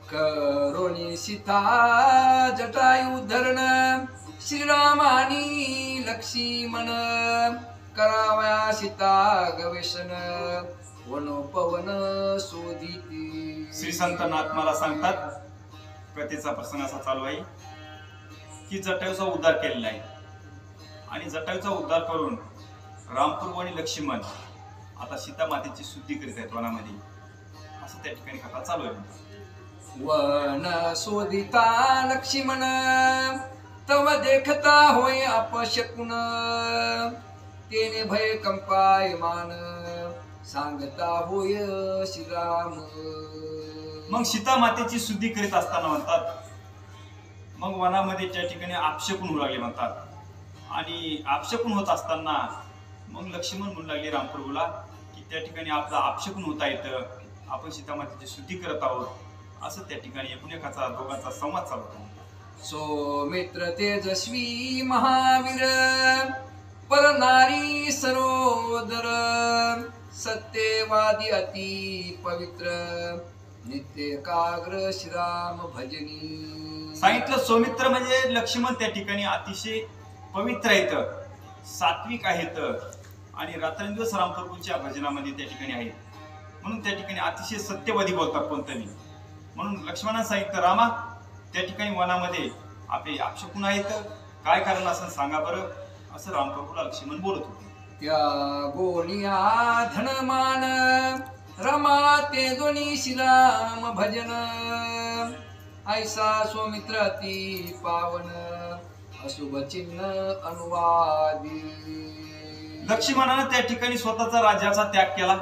करोनी सीता जटायू धरण श्रीरामानी लक्ष्मण करावया सीता गवेषण वनोपवन शोधिती. श्री संत नाथ मला सांगतात, कथेचा प्रसंग असा चालू आहे की जटायूचा उद्धार केलेला आहे आणि जटायूचा उद्धार करून रामपूर्व आणि लक्ष्मण आता सीता मातेची शुद्धी करीत आहेत वनामध्ये, असं त्या ठिकाणी कथा चालू आहे. वन शोधिता लक्ष्मण तव देखता होय अपशकुन तेने भय कंपायमान सांगता होय श्रीराम. मग सीता मातेची शुद्धी करीत असताना म्हणतात, मग वनामध्ये त्या ठिकाणी आपशकून होऊ लागले म्हणतात आणि आपशकून होत असताना मग लक्ष्मण म्हणू लागले रामप्रभूला की त्या ठिकाणी आपला आपशकून होता येतं, आपण सीता मातेची शुद्धी करत आहोत, असं त्या ठिकाणी एकमेकाचा दोघांचा संवाद चालू होता. सौमित्र तेजस्वी महावीर परनारी सरोदर सत्यवादी अति पवित्र नित्य एकाग्र श्रीराम भजनी. सांगितलं सौमित्र म्हणजे लक्ष्मण त्या ठिकाणी अतिशय पवित्र आहेत, सात्विक आहेत आणि रात्रंदिवस रामप्रभूंच्या भजनामध्ये त्या ठिकाणी आहेत, म्हणून त्या ठिकाणी अतिशय सत्यवादी बोलतात कोणतरी. म्हणून लक्ष्मणाने सांगितलं, रामा त्या ठिकाणी वनामध्ये आपले आपशकून आहेत, काय कारण असं सांगा बरं, असं रामप्रभूला लक्ष्मण बोलत होते. त्या गोनिया धनमान रमा ते दोन्ही श्रीराम भजन ऐसा सौमित्र अति पावन अशुभ चिन्ह अनुवादी. लक्ष्मणाने त्या ठिकाणी स्वतःचा राज्याचा त्याग केला,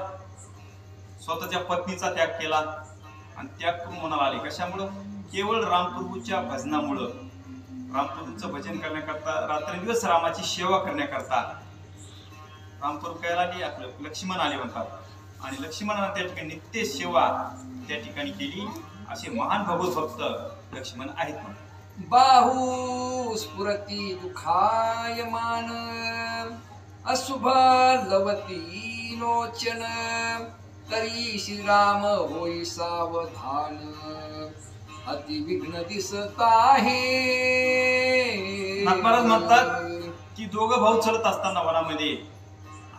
स्वतःच्या पत्नीचा त्याग केला आणि त्याग करून मनाला आले. कशामुळं? केवळ रामप्रभूच्या भजनामुळं, रामप्रभूचं भजन करण्याकरता, रात्रंदिवस रामाची सेवा करण्याकरता रामप्रभू काय आले, आपलं लक्ष्मण आले म्हणतात आणि लक्ष्मणाने त्या ठिकाणी नित्य सेवा त्या ठिकाणी केली. असे महान भगवत भक्त लक्ष्मण आहेत म्हणतात. बाहू स्फुरती दुखायमान अशुभ लवती लोचन तरी श्रीराम होई सावधान अति विघ्न दिसत आहे. महाराज म्हणतात की दोघं भाऊ चलत असताना वनामध्ये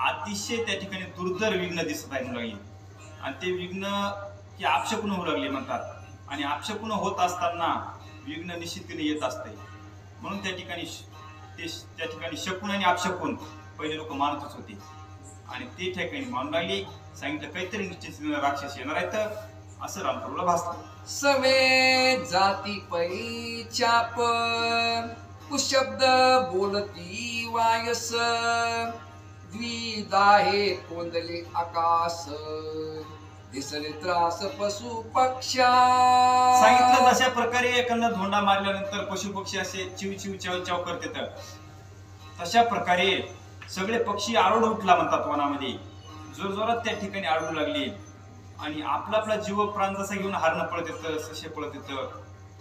अतिशय त्या ठिकाणी दुर्धर विघ्न दिसत आहे लागली आणि ते विघ्न की आपशकून होऊ लागले म्हणतात आणि आपशकून होत असताना विघ्न निश्चितपणे येत असते. म्हणून त्या ठिकाणी शकून आणि आपशकून पहिले लोक मानतच होते आणि ते ठिकाणी मानू लागले. सांगितलं काहीतरी निश्चित राक्षस येणार आहेत असं रामप्रभूला भासलं. सवे जाती पै चाप कुशब्द बोलती वायस द्विदाहे कोंदले आकाश दिसले त्रास पशु पक्षा. सांगितलं तशा प्रकारे एखादा धोंडा मारल्यानंतर पशु पक्षी असे चिव चिव चाव चाव करते, तशा प्रकारे सगळे पक्षी आरड उठला म्हणतात वनामध्ये, जोरजोरात त्या ठिकाणी आरडू लागले आणि आपला आपला जीव प्राण जसा घेऊन हारणं पळत येतं, ससे पळत येतं,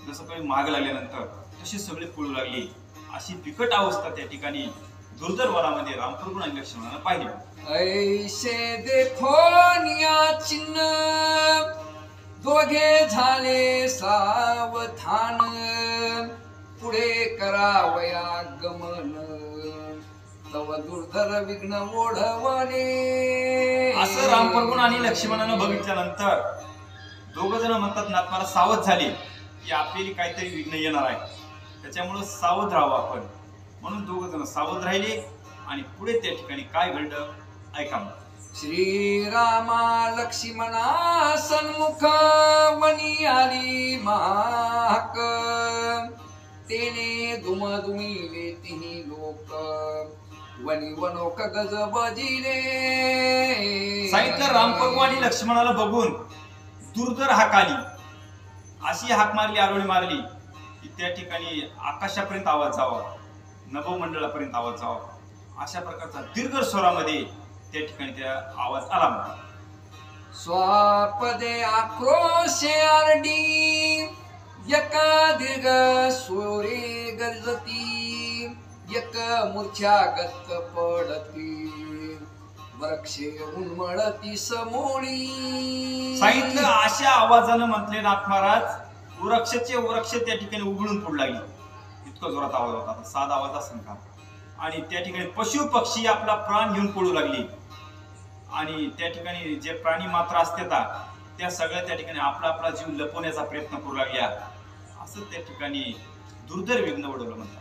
जसं काही माग लागल्यानंतर तसे सगळे पळू लागले. अशी बिकट अवस्था त्या ठिकाणी दुर्धर वनामध्ये रामप्रभू आणि लक्ष्मणानं पाहिली. ऐसे देखो निया चिन्ह दोघे झाले सावधान पुढे करावया गमन तव दुर्धर विघ्न ओढवणे. असं रामप्रभू आणि लक्ष्मणानं बघितल्यानंतर दोघ जण म्हणतात, नाथ मला सावध झाले की आपल्याला काहीतरी विघ्न येणार आहे, त्याच्यामुळे सावध राहावं आपण. म्हणून दोघ जण सावध राहिले आणि पुढे त्या ठिकाणी काय घडलं ऐका. श्रीरामा लक्ष्मणा सन्मुख वनी आली महाक तेने दुमदुमिले तिन्ही लोक वनी वनोक गज बजिले. सांगितलं रामप्रभू आणि लक्ष्मणाला बघून दुर्धर हाक आली, अशी हाक मारली, आरोळी मारली की त्या ठिकाणी आकाशापर्यंत आवाज जावा, नभोमंडळापर्यंत आवाज जावा, अशा प्रकारचा दीर्घ स्वरामध्ये त्या ठिकाणी त्या आवाज आला म्हणतात. स्वापदे आक्रोशे आरडी यका दीर्घ स्वरे गर्जती यक मूर्छा गत पडती वृक्षे उन्मळती समोळी. सांगितलं अशा आवाजानं म्हटले नाथ महाराज वृक्षाचे वृक्ष त्या ठिकाणी उघडून पडू लागली. इतका जोरात आवाज होता, साधा आवाज असेल का. आणि त्या ठिकाणी पशु पक्षी आपला प्राण घेऊन पडू लागली. आणि त्या ठिकाणी जे प्राणी मात्र असतात त्या सगळ्या त्या ठिकाणी आपला आपला जीव लपवण्याचा प्रयत्न करू लागल्या. असं त्या ठिकाणी दुर्धर विघ्न उडवलं म्हणतात.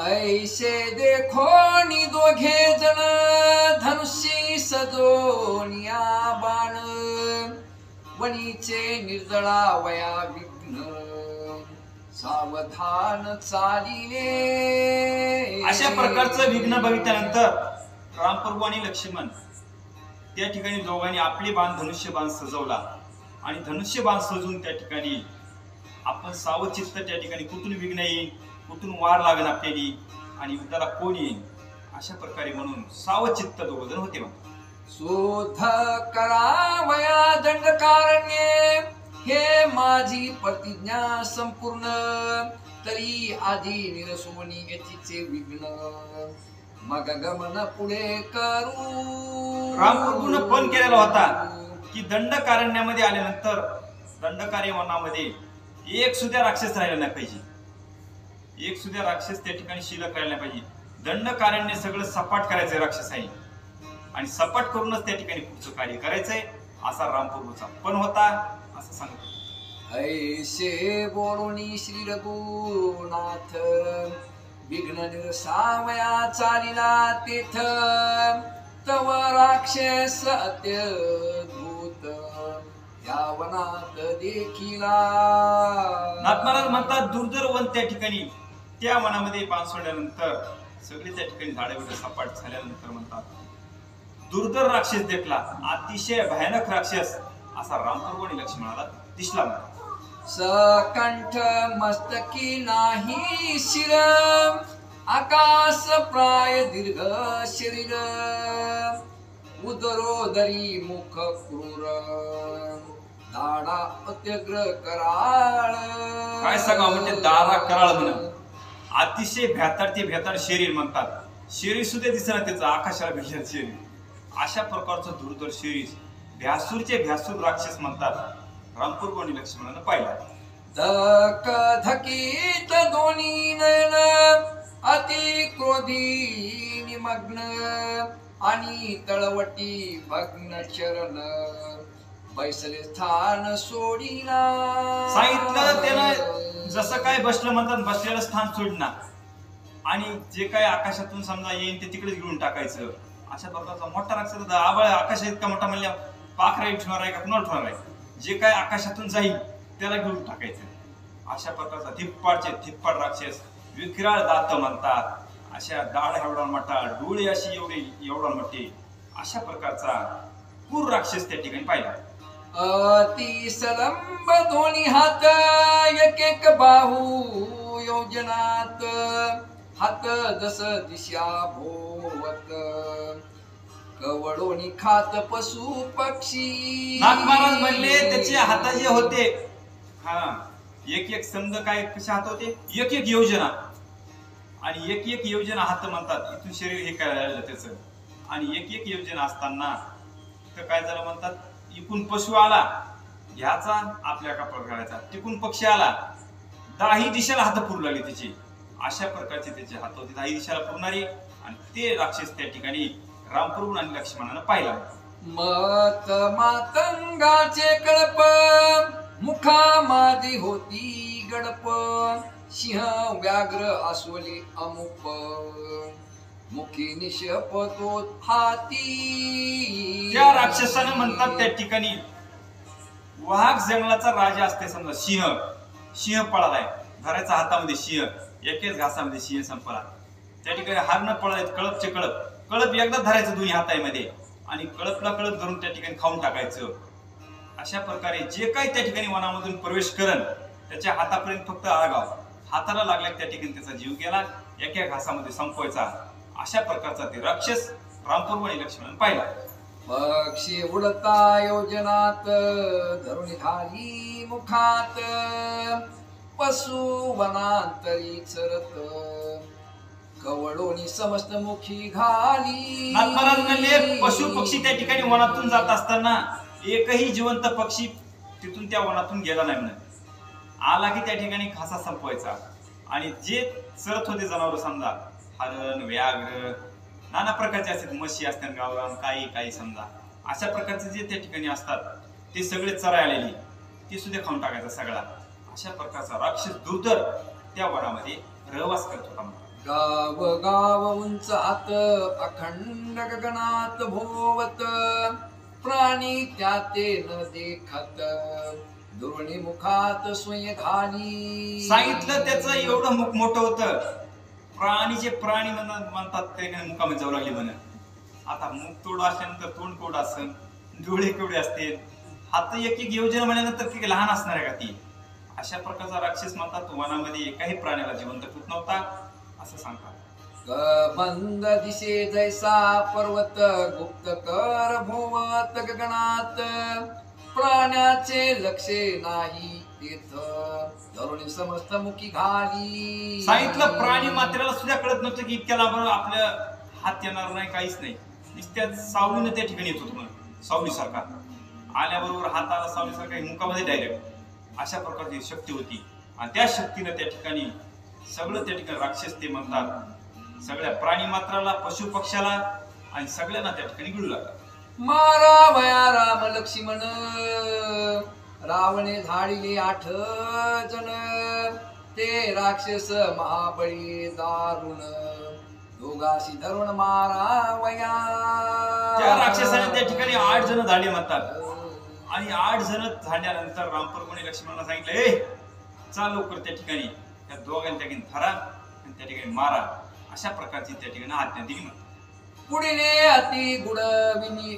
ऐसे देखो नि दोघे जण धनुष्य सजोनिया बाण वणीचे निर्जळा वया विघ्न सावधान चालिले. अशा प्रकारचं विघ्न बघितल्यानंतर रामप्रभू आणि लक्ष्मण त्या ठिकाणी दोघांनी आपले बाण धनुष्य बाण सजवला. आणि धनुष्य बाण सजवून त्या ठिकाणी आपण सावचित्त त्या ठिकाणी कुठून विघ्न येईल, कुठून वार लागण आपल्याली आणि युद्धाला कोण येईल अशा प्रकारे म्हणून सावचित्त दोघ जण होते. शोध करावया दंडकारण्ये हे माझी प्रतिज्ञा संपूर्ण तरी आधी निरसोनी येथीचे विघ्न मग गमन पुढे करू. रामप्रभून पण केलेला होता की दंडकारण्यामध्ये आल्यानंतर दंडकार्य वनामध्ये एक सुद्धा राक्षस राहिला नाही पाहिजे, एक सुद्धा राक्षस त्या ठिकाणी शिल्लक राहिला नाही पाहिजे. दंडकारण्य सगळं सपाट करायचंय राक्षसाई आणि सपाट करूनच त्या ठिकाणी पुढचं कार्य करायचंय असा रामप्रभूचा पण होता असं सांगतो. ऐसे बोलूनी श्री रघुनाथ विघ्न निरसावया चालिला तेथ तव राक्षस अत्यद्भुत या वनात देखिला. नाथमहाराज म्हणतात दुर्धर वन त्या ठिकाणी त्या वनामध्ये बाण सोडल्यानंतर सगळे त्या ठिकाणी झाडे वगैरे सपाट झाल्यानंतर म्हणतात दुर्धर राक्षस देखला, अतिशय भयानक राक्षस असा रामप्रभू आणि लक्ष्मणाला दिसला. सकंठ मस्तकी नाही शिर आकाश प्राय दीर्घ शरीर उदरोदरी मुख क्रूर दाडा अत्यग्र कराळ. काय सांगा म्हणजे दारा कराळ म्हणून अतिशय भ्याताड ते भ्याताड शरीर म्हणतात. शरीर सुद्धा दिसणार त्याचं आकाशाला भिडलेलं शरीर. अशा प्रकारचं दुर्धर शरीर भ्यासूरचे भ्यासूर राक्षस म्हणतात. रामप्रभू आणि लक्ष्मणानं पाहिला. धक धकीत दोन्ही नयन अति क्रोधी निमग्न आणि तळवटी भग्न चरण बैसले स्थान सोडिला. सांगितलं त्यानं जसं काय बसलं म्हणतात बसलेलं स्थान सोडणार आणि जे काय आकाशातून समजा येईल ते तिकडेच घेऊन टाकायचं. अशा प्रकारचा मोठा राक्षस आबळ आकाशात इतका मोठा म्हणल्या पाखरा ठेवणार आहे का कुणाला ठेवणार आहे, जे काय आकाशातून जाईल त्याला घेऊन टाकायचं. अशा प्रकारचा धिप्पाड राक्षस विक्राळ दात म्हणतात. अशा दाढ एवढा मोठा डोळे अशी एवढा मोठे अशा प्रकारचा क्रूर राक्षस त्या ठिकाणी पाहिला. अति सलंब दोन्ही हात एक एक बाहू योजनात हात जस दिशा भोवत कवडोनी खात पशु पक्षी. नाथ महाराज म्हणले त्याचे हात जे होते एक एक समज काय कशा हात होते एक एक योजना आणि एक एक योजना हात म्हणतात. इथून शरीर हे काय राहिलं त्याचं आणि एक एक योजना असताना तर काय झालं म्हणतात इकून पशु आला ह्याचा आपल्या कपाळ घालायचा, तिकून पक्षी आला 10 दिशेला हात पुरू लागले त्याचे. अशा प्रकारचे त्याचे हात होते 10 दिशेला पुरणारी आणि ते राक्षस त्या ठिकाणी रामप्रभू आणि लक्ष्मणानं पाहिला. मत मातंगाचे कळप मुखामादी होती गडप सिंह व्याघ्र अस्वली अमुप मुखी निशपतो हाती. त्या राक्षसानं म्हणतात त्या ठिकाणी वाघ जंगलाचा राजा असते समजा सिंह पळालाय धरायचा हातामध्ये सिंह एकेच घासामध्ये सिंह संपला. त्या ठिकाणी हारण पळाले कळपचे कळप एकदा धरायचं दोन्ही हातामध्ये आणि कळपला कळप धरून त्या ठिकाणी खाऊन टाकायचं. अशा प्रकारे जे काही त्या ठिकाणी वनामधून प्रवेश करण त्याच्या हातापर्यंत फक्त आळगाव हाताला लागला त्या ठिकाणी त्याचा जीव गेला एका घासामध्ये संपवायचा. अशा प्रकारचा ते राक्षस रामप्रभू आणि लक्ष्मण पाहिला. पक्षी उडता योजनात धरून घाली मुखात पशु वनांतरी चरत कवडोनी समस्त मुखी घाली. नाथमहाराज म्हणले पशु पक्षी त्या ठिकाणी वनातून जात असताना एकही जिवंत पक्षी तिथून त्या वनातून गेला नाही म्हणे. आला की त्या ठिकाणी घासा संपवायचा. आणि जे चरत होते जनावर समजा हरण व्याघ्र नाना प्रकारचे असतात, म्हशी असतात गावरान काही काही समजा अशा प्रकारचे जे त्या ठिकाणी असतात ते सगळे चराय आलेली ते सुद्धा खाऊन टाकायचा सगळा. अशा प्रकारचा राक्षस दुर्धर त्या वनामध्ये रहवास करत होता. गाव गाव उंचात अखंड गगनात भोवत, प्राणी त्याते न देखत, दुर्णी मुखात सोय घाली. सांगितलं त्याचं एवढं मुख मोठं होतं, प्राणी म्हणतात ते मुखामध्ये जाऊ लागली म्हणे. आता मुख तोड असल्यानंतर तोंड कोड असेल, डोळे केवढे असतील, हात एक एक योजना म्हणल्यानंतर ती लहान असणार आहे का ती. अशा प्रकारचा राक्षस म्हणतात वनामध्ये एकाही प्राण्याला जिवंत ठेवत नव्हता असं सांगतात. बंद दिशे जैसा पर्वत, गुप्त कर भोवत गगनात, प्राण्याचे लक्षे नाही तेथ, धरुणी समस्त मुखी घाली. सांगितलं प्राणी मात्रेला सुद्धा कळत नव्हतं की इतक्या लांब आपल्या हात येणार नाही, काहीच नाही. नुसत्या सावलीनं त्या ठिकाणी येत होतो म्हणून, सावलीसारखा आल्याबरोबर हाताला सावलीसारखा मुखामध्ये डायरेक्ट अशा प्रकारची शक्ती होती. आणि त्या शक्तीनं त्या ठिकाणी सगळं त्या ठिकाणी राक्षस ते म्हणतात सगळ्या प्राणी मात्राला पशु पक्षाला आणि सगळ्यांना त्या ठिकाणी गिळू लागला. मारावया राम लक्ष्मण, रावणे धाडिले 8 जण, ते राक्षस महाबळी दारुण, दोघाशी धरून मारावया. त्या राक्षसाने त्या ठिकाणी 8 जण झाले म्हणतात. आणि 8 जण झाल्यानंतर रामप्रभूने लक्ष्मणाला सांगितलं, ए चाल लवकर त्या ठिकाणी त्या दोघांच्या ठिकाणी धरा आणि त्या ठिकाणी मारा. अशा प्रकारची त्या ठिकाणी आज्ञा दिली म्हणतात. पुढीने अति गुड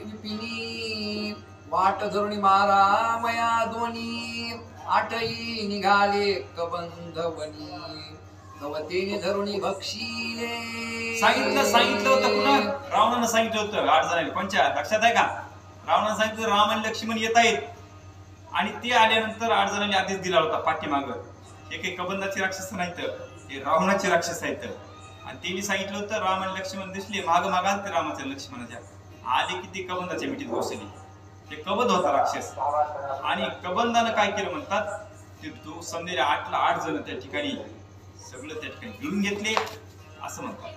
विपिनी, वाट धरुणी मारावया दोन्ही, 8ही निघाले कबंधवनी, कवतेने धरुणी बक्षिले. सांगितलं होतं पुन्हा रावणानं सांगितलं होतं 8 जणांनी. कोणच्या लक्षात आहे का? रावणानं सांगितलं राम आणि लक्ष्मण येत आहेत. आणि ते आल्यानंतर 8 जणांनी आदेश दिला होता पाठीमाग, हे काही कबंधाचे राक्षस नाहीत, हे रावणाचे राक्षस आहेत. आणि त्यांनी सांगितलं होतं राम आणि लक्ष्मण दिसले माग मागाल ते रामाच्या लक्ष्मणाच्या आले की ते कबंधाच्या मिठीत घुसली. ते कबंध होता राक्षस. आणि कबंधानं काय केलं म्हणतात, ते समजेल 8 जण त्या ठिकाणी सगळं त्या ठिकाणी गिळून घेतले असं म्हणतात.